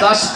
10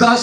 10